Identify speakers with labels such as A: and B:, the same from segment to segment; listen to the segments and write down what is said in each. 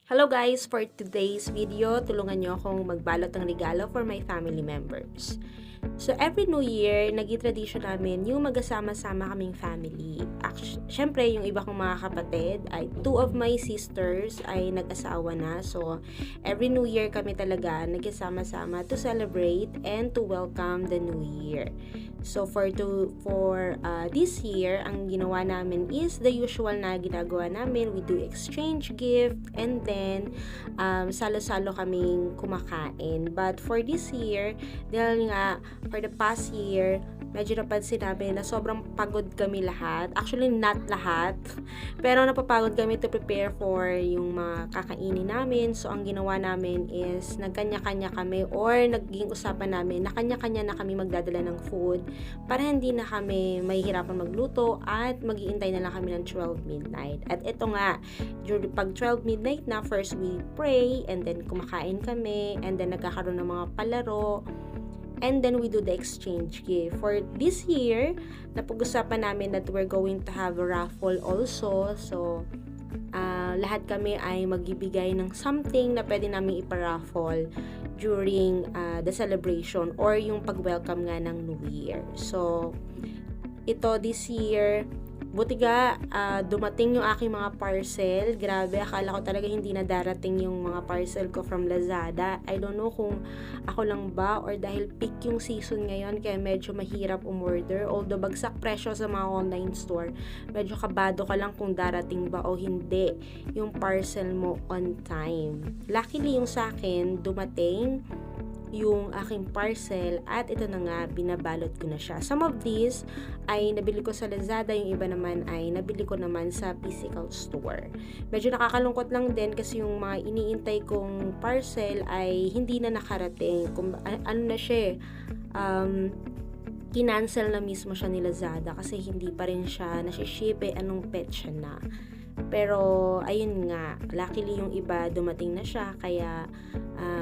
A: Hello guys! For today's video, tulungan nyo akong magbalot ng regalo for my family members. So every New Year, nag-tradition namin yung magkasama-sama kaming family. Syempre, yung iba kong mga kapatid, ay two of my sisters ay nag-asawa na. So every New Year kami talaga nagkasama-sama to celebrate and to welcome the New Year. So for this year, ang ginawa namin is the usual na ginagawa namin. We do exchange gift and then salo-salo kaming kumakain. But for this year, dahil nga for the past year, medyo napansin namin na sobrang pagod kami lahat. Actually, not lahat. Pero napapagod kami to prepare for yung mga kakainin namin. So, ang ginawa namin is nagkanya-kanya kami or naging usapan namin na kanya-kanya na kami magdadala ng food para hindi na kami mahihirapan magluto at mag-iintay na lang kami ng 12 midnight. At ito nga, pag 12 midnight na, first we pray and then kumakain kami and then nagkakaroon ng mga palaro. And then we do the exchange gift. For this year, napag-usapan namin that we're going to have a raffle also. So, lahat kami ay magbibigay ng something na pwede namin iparaffle during the celebration or yung pag-welcome nga ng New Year. So, ito this year, buti nga, dumating yung aking mga parcel. Grabe, akala ko talaga hindi na darating yung mga parcel ko from Lazada. I don't know kung ako lang ba or dahil peak yung season ngayon kaya medyo mahirap umorder. Although bagsak presyo sa mga online store, medyo kabado ka lang kung darating ba o hindi yung parcel mo on time. Luckily yung sa akin, dumating yung aking parcel at ito na nga, binabalot ko na siya. Some of these ay nabili ko sa Lazada, yung iba naman ay nabili ko naman sa physical store. Medyo nakakalungkot lang din kasi yung mga iniintay kong parcel ay hindi na nakarating. Ano na siya, kinancel na mismo siya ni Lazada kasi hindi pa rin siya nasi-ship anong petsa na. Pero ayun nga, luckily yung iba dumating na siya kaya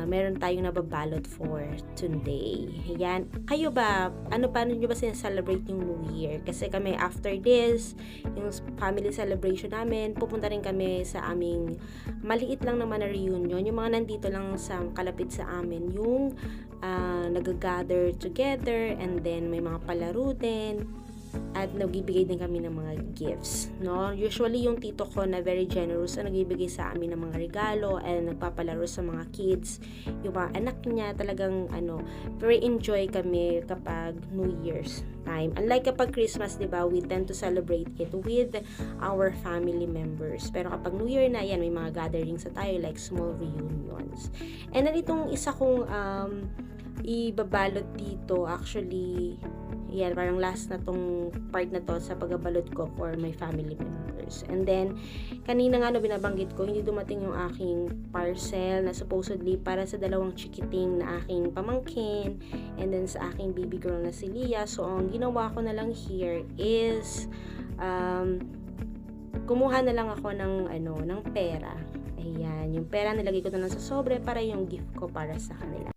A: meron tayong nababalot for today. Yan. Kayo ba, paano nyo ba sinaselebrate yung New Year? Kasi kami after this, yung family celebration namin, pupunta rin kami sa aming maliit lang naman na reunion. Yung mga nandito lang sa kalapit sa amin, yung nag-gather together and then may mga palaro din. At nagbibigay din kami ng mga gifts, no? Usually yung tito ko na very generous ang nagbibigay sa amin ng mga regalo and nagpapalaro sa mga kids. Yung mga anak niya talagang very enjoy kami kapag New Year's time. Unlike kapag Christmas, 'di ba? We tend to celebrate it with our family members. Pero kapag New Year na, yan may mga gatherings sa tayo like small reunions. And then itong isa kong ibabalot dito, actually yan, parang last na tong part na to sa pagbabalot ko for my family members. And then, kanina nga binabanggit ko, hindi dumating yung aking parcel na supposedly para sa dalawang chikiting na aking pamangkin and then sa aking baby girl na si Leah. So, ang ginawa ko na lang here is kumuha na lang ako ng pera. Ayan, yung pera nilagay ko na lang sa sobre para yung gift ko para sa kanila.